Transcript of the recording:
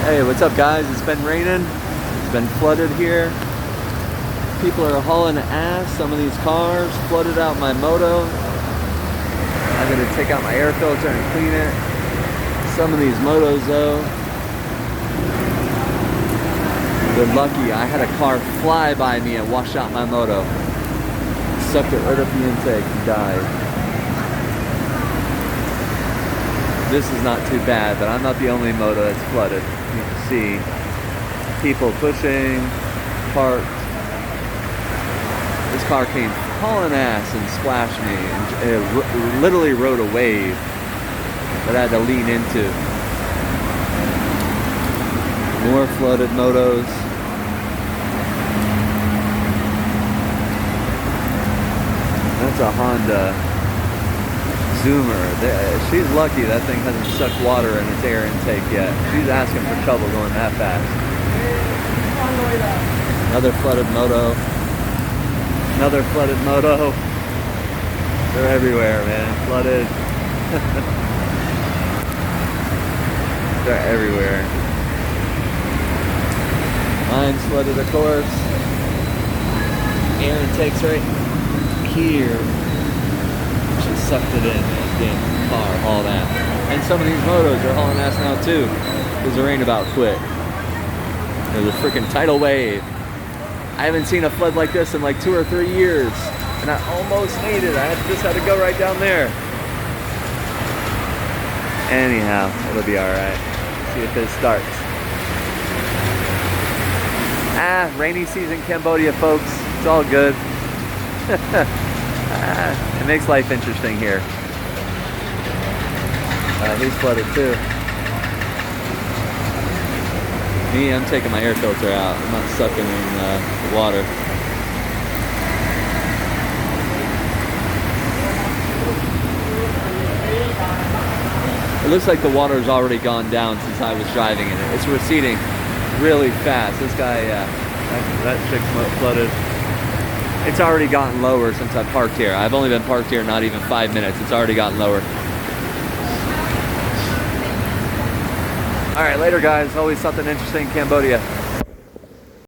Hey, what's up guys? It's been raining. It's been flooded here. People are hauling ass. Some of these cars flooded out my moto. I'm gonna take out my air filter and clean it. Some of these motos though, they're lucky. I had a car fly by me and wash out my moto. Sucked it right up the intake and died. This is not too bad, but I'm not the only moto that's flooded. You can see people pushing, parked. This car came hauling ass and splashed me, and it literally rode a wave that I had to lean into. More flooded motos. That's a Honda Zoomer. She's lucky that thing hasn't sucked water in its air intake yet. She's asking for trouble going that fast. Another flooded moto. Another flooded moto. They're everywhere, man. Flooded. They're everywhere. Mine's flooded, of course. Air intake's right here. She sucked it in, man. Damn, car hauled ass. And some of these motos are hauling ass now too, because the rain about quit. There's a freaking tidal wave. I haven't seen a flood like this in like 2 or 3 years, and I almost made it. I just had to go right down there. Anyhow, it'll be all right. See if this starts. Rainy season Cambodia, folks. It's all good. It makes life interesting here. He's flooded too. Me, I'm taking my air filter out. I'm not sucking in the water. It looks like the water's already gone down since I was driving in it. It's receding really fast. This guy, that chick's flooded. It's already gotten lower since I parked here. I've only been parked here not even 5 minutes. It's already gotten lower. All right, later guys. Always something interesting in Cambodia.